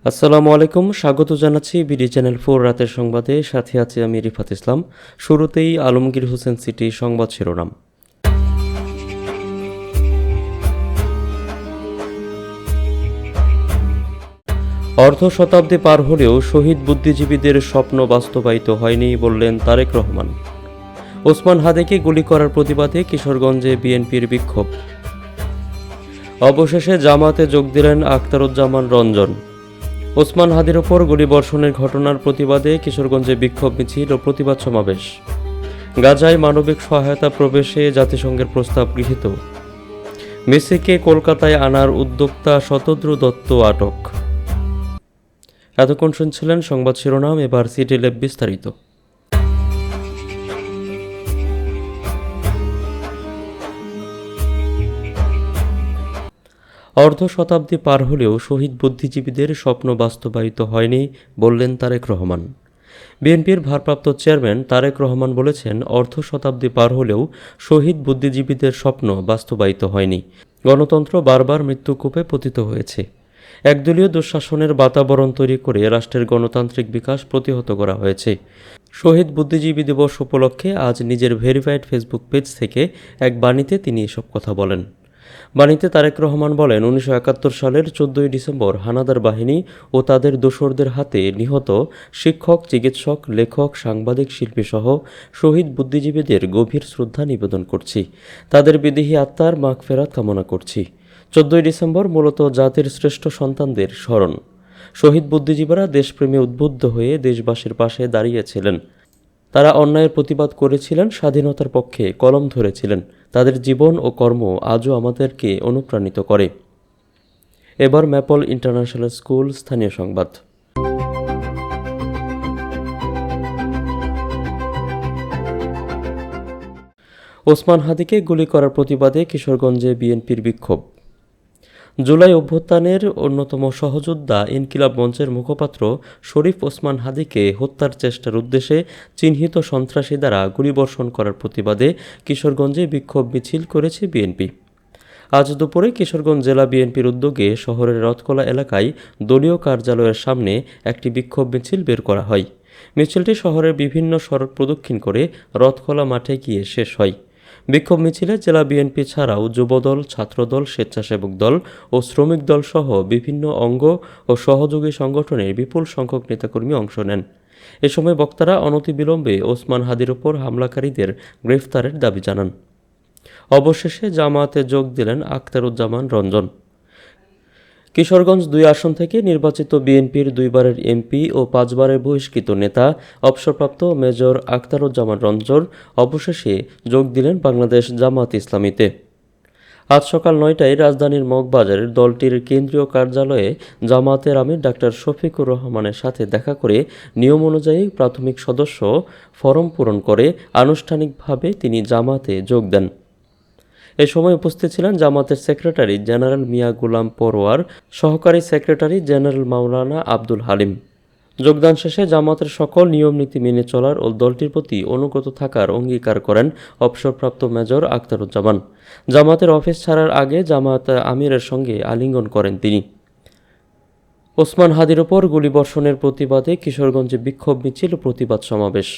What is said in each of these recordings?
আসসালামু আলাইকুম, স্বাগত জানাচ্ছি বিডি চ্যানেল 4 রাতের সংবাদে। সাথে আছি আমি রিফাত ইসলাম। শুরুতেই আলমগীর হোসেন সিটি সংবাদ শিরোনাম। অর্ধ শতাব্দী পার হলেও শহীদ বুদ্ধিজীবীদের স্বপ্ন বাস্তবায়িত হয়নি বললেন তারেক রহমান। ওসমান হাদিকে গুলি করার প্রতিবাদে কিশোরগঞ্জে বিএনপির বিক্ষোভ। অবশেষে জামাতে যোগ দিলেন আখতারুজ্জামান রঞ্জন। ওসমান হাদির ওপর গুলিবর্ষণের ঘটনার প্রতিবাদে কিশোরগঞ্জে বিক্ষোভ মিছিল ও প্রতিবাদ সমাবেশ। গাজায় মানবিক সহায়তা প্রবেশে জাতিসংঘের প্রস্তাব গৃহীত। মেসিকে কলকাতায় আনার উদ্যোক্তা শতদ্রু দত্ত আটক। এতক্ষণ শুনছিলেন সংবাদ শিরোনাম, এবার সিটি ল্যাব বিস্তারিত। অর্ধ শতাব্দী পার হলেও শহীদ বুদ্ধিজীবীদের স্বপ্ন বাস্তবায়িত হয়নি বললেন তারেক রহমান। বিএনপির ভারপ্রাপ্ত চেয়ারম্যান তারেক রহমান বলেছেন, অর্ধ শতাব্দী পার হলেও শহীদ বুদ্ধিজীবীদের স্বপ্ন বাস্তবায়িত হয়নি। গণতন্ত্র বারবার মৃত্যুকূপে পতিত হয়েছে। একদলীয় দুঃশাসনের বাতাবরণ তৈরি করে রাষ্ট্রের গণতান্ত্রিক বিকাশ প্রতিহত করা হয়েছে। শহীদ বুদ্ধিজীবী দিবস উপলক্ষে আজ নিজের ভেরিফাইড ফেসবুক পেজ থেকে এক বাণীতে তিনি এসব কথা বলেন। বাণীতে তারেক রহমান বলেন, 1971 সালের 14ই ডিসেম্বর হানাদার বাহিনী ও তাদের দোসরদের হাতে নিহত শিক্ষক, চিকিৎসক, লেখক, সাংবাদিক, শিল্পীসহ শহীদ বুদ্ধিজীবীদের গভীর শ্রদ্ধা নিবেদন করছি। তাদের বিদেহী আত্মার মাগফেরাত কামনা করছি। 14ই ডিসেম্বর মূলত জাতির শ্রেষ্ঠ সন্তানদের স্মরণ। শহীদ বুদ্ধিজীবীরা দেশপ্রেমে উদ্বুদ্ধ হয়ে দেশবাসীর পাশে দাঁড়িয়েছিলেন। তারা অন্যায়ের প্রতিবাদ করেছিলেন, স্বাধীনতার পক্ষে কলম ধরেছিলেন। তাদের জীবন ও কর্ম আজও আমাদেরকে অনুপ্রাণিত করে। এবার ম্যাপল ইন্টারন্যাশনাল স্কুল স্থানীয় সংবাদ। ওসমান হাদিকে গুলি করার প্রতিবাদে কিশোরগঞ্জে বিএনপির বিক্ষোভ। জুলাই অভ্যুত্থানের অন্যতম সহযোদ্ধা ইনকিলাব মঞ্চের মুখপাত্র শরীফ ওসমান হাদিকে হত্যার চেষ্টার উদ্দেশ্যে চিহ্নিত সন্ত্রাসী দ্বারা গুলিবর্ষণ করার প্রতিবাদে কিশোরগঞ্জে বিক্ষোভ মিছিল করেছে বিএনপি। আজ দুপুরে কিশোরগঞ্জ জেলা বিএনপির উদ্যোগে শহরের রথখোলা এলাকায় দলীয় কার্যালয়ের সামনে একটি বিক্ষোভ মিছিল বের করা হয়। মিছিলটি শহরের বিভিন্ন সড়ক প্রদক্ষিণ করে রথখোলা মাঠে গিয়ে শেষ হয়। বিক্ষোভ মিছিলে জেলা বিএনপি ছাড়াও যুবদল, ছাত্রদল, স্বেচ্ছাসেবক দল ও শ্রমিক দল সহ বিভিন্ন অঙ্গ ও সহযোগী সংগঠনের বিপুল সংখ্যক নেতাকর্মী অংশ নেন। এ সময় বক্তারা অনতিবিলম্বে ওসমান হাদির ওপর হামলাকারীদের গ্রেফতারের দাবি জানান। অবশেষে জামায়াতে যোগ দিলেন আখতারুজ্জামান রঞ্জন। কিশোরগঞ্জ 2 আসন থেকে নির্বাচিত বিএনপির 2 বারের এমপি ও 5 বারের বহিষ্কৃত নেতা অবসরপ্রাপ্ত মেজর আখতারুজ্জামান রঞ্জন অবশেষে যোগ দিলেন বাংলাদেশ জামায়াত ইসলামীতে। আজ সকাল 9টায় রাজধানীর মগবাজারের দলটির কেন্দ্রীয় কার্যালয়ে জামায়াতের আমির ডাক্তার শফিকুর রহমানের সাথে দেখা করে নিয়ম অনুযায়ী প্রাথমিক সদস্য ফরম পূরণ করে আনুষ্ঠানিকভাবে তিনি জামায়াতে যোগ দেন। এ সময় উপস্থিত ছিলেন জামায়াতের সেক্রেটারি জেনারেল মিয়া গোলাম পরোয়ার, সহকারী সেক্রেটারি জেনারেল মাওলানা আব্দুল হালিম। যোগদান শেষে জামায়াতের সকল নিয়মনীতি মেনে চলার ও দলটির প্রতি অনুগত থাকার অঙ্গীকার করেন অবসরপ্রাপ্ত মেজর আখতারুজ্জামান। জামায়াতের অফিস ছাড়ার আগে জামায়াত আমিরের সঙ্গে আলিঙ্গন করেন তিনি। ওসমান হাদির ওপর গুলিবর্ষণের প্রতিবাদে কিশোরগঞ্জে বিক্ষোভ মিছিল ও প্রতিবাদ সমাবেশ।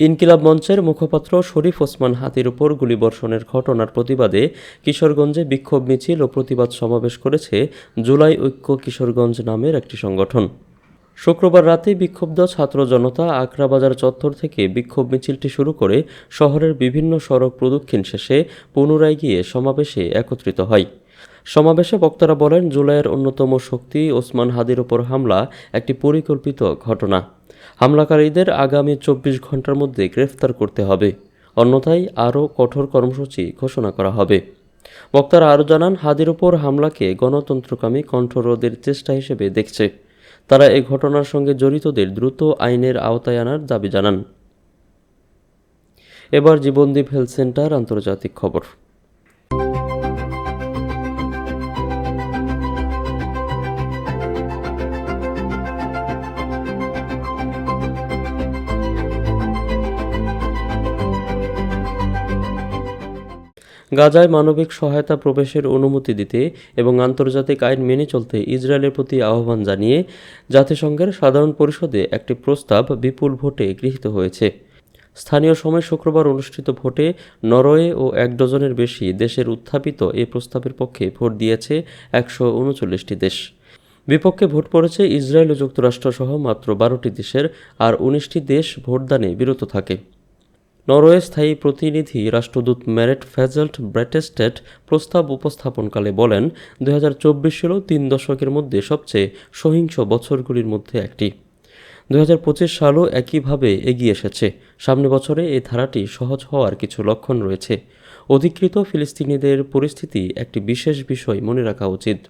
ইনকিলাব মঞ্চের মুখপাত্র শরীফ ওসমান হাদির উপর গুলিবর্ষণের ঘটনার প্রতিবাদে কিশোরগঞ্জে বিক্ষোভ মিছিল ও প্রতিবাদ সমাবেশ করেছে জুলাই ঐক্য কিশোরগঞ্জ নামের একটি সংগঠন। শুক্রবার রাতে বিক্ষুব্ধ ছাত্র জনতা আকরাবাজার চত্বর থেকে বিক্ষোভ মিছিলটি শুরু করে শহরের বিভিন্ন সড়ক প্রদক্ষিণ শেষে পুনরায় গিয়ে সমাবেশে একত্রিত হয়। সমাবেশে বক্তারা বলেন, জুলাইয়ের অন্যতম শক্তি ওসমান হাদির ওপর হামলা একটি পরিকল্পিত ঘটনা। হামলাকারীদের আগামী 24 ঘন্টার মধ্যে গ্রেফতার করতে হবে, অন্যথায় আরও কঠোর কর্মসূচি ঘোষণা করা হবে। বক্তারা আরও জানান, হাদির ওপর হামলাকে গণতন্ত্রকামী কণ্ঠরোধের চেষ্টা হিসেবে দেখছে। তারা এই ঘটনার সঙ্গে জড়িতদের দ্রুত আইনের আওতায় আনার দাবি জানান। এবার জীবনদীপ হেলথ সেন্টার আন্তর্জাতিক খবর। গাজায় মানবিক সহায়তা প্রবেশের অনুমতি দিতে এবং আন্তর্জাতিক আইন মেনে চলতে ইসরায়েলের প্রতি আহ্বান জানিয়ে জাতিসংঘের সাধারণ পরিষদে একটি প্রস্তাব বিপুল ভোটে গৃহীত হয়েছে। স্থানীয় সময় শুক্রবার অনুষ্ঠিত ভোটে নরওয়ে ও ১ ডজনের বেশি দেশের উত্থাপিত এ প্রস্তাবের পক্ষে ভোট দিয়েছে ১৩৯টি দেশ। বিপক্ষে ভোট পড়েছে ইসরায়েল ও যুক্তরাষ্ট্রসহ মাত্র ১২টি দেশের, আর ১৯টি দেশ ভোটদানে বিরত থাকে। নরওয়ে স্থায়ী প্রতিনিধি রাষ্ট্রদূত ম্যারেট ফ্যাজেল্ট ব্র্যাটেস্টেড প্রস্তাব উপস্থাপনকালে বলেন, ২০২৪ হল ৩ দশকের মধ্যে সবচেয়ে সহিংস বছরগুলির মধ্যে একটি। ২০২৫ সালও একইভাবে এগিয়ে এসেছে। সামনের বছরে এই ধারাটি সহজ হওয়ার কিছু লক্ষণ রয়েছে। অধিকৃত ফিলিস্তিনিদের পরিস্থিতি একটি বিশেষ বিষয় মনে রাখা উচিত।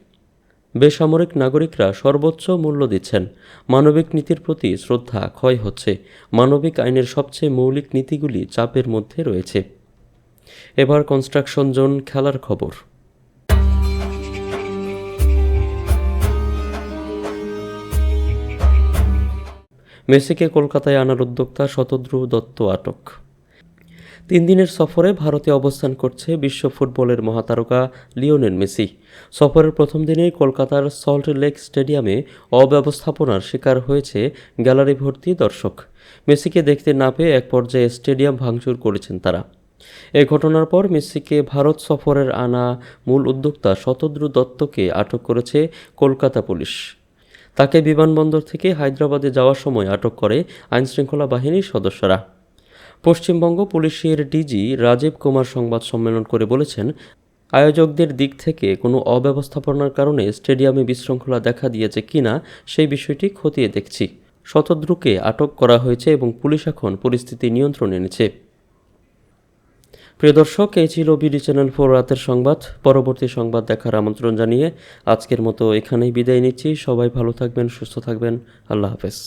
বেসামরিক নাগরিকরা সর্বোচ্চ মূল্য দিচ্ছেন। মানবিক নীতির প্রতি শ্রদ্ধা ক্ষয় হচ্ছে। মানবিক আইনের সবচেয়ে মৌলিক নীতিগুলি চাপের মধ্যে রয়েছে। এবার কনস্ট্রাকশন জোন খেলার খবর। মেসিকে কলকাতায় আনার উদ্যোক্তা শতদ্রু দত্ত আটক। ৩ দিনের সফরে ভারতে অবস্থান করছে বিশ্ব ফুটবলের মহাতারকা লিওনেল মেসি। সফরের প্রথম দিনেই কলকাতার সল্ট লেক স্টেডিয়ামে অব্যবস্থাপনার শিকার হয়েছে গ্যালারি ভর্তি দর্শক। মেসিকে দেখতে না পেয়ে এক পর্যায়ে স্টেডিয়াম ভাঙচুর করেছেন তারা। এ ঘটনার পর মেসিকে ভারত সফরের আনা মূল উদ্যোক্তা শতদ্রু দত্তকে আটক করেছে কলকাতা পুলিশ। তাকে বিমানবন্দর থেকে হায়দ্রাবাদে যাওয়ার সময় আটক করে আইনশৃঙ্খলা বাহিনীর সদস্যরা। পশ্চিমবঙ্গ পুলিশের ডিজি রাজীব কুমার সংবাদ সম্মেলন করে বলেছেন, আয়োজকদের দিক থেকে কোনো অব্যবস্থাপনার কারণে স্টেডিয়ামে বিশৃঙ্খলা দেখা দিয়েছে কিনা সেই বিষয়টি খতিয়ে দেখছি। শতদ্রুকে আটক করা হয়েছে এবং পুলিশ এখন পরিস্থিতি নিয়ন্ত্রণে এনেছে। প্রিয় দর্শক, এই ছিল বিডি চ্যানেল 4 রাতের সংবাদ। পরবর্তী সংবাদ দেখার আমন্ত্রণ জানিয়ে আজকের মতো এখানেই বিদায় নিচ্ছি। সবাই ভালো থাকবেন, সুস্থ থাকবেন। আল্লাহ হাফেজ।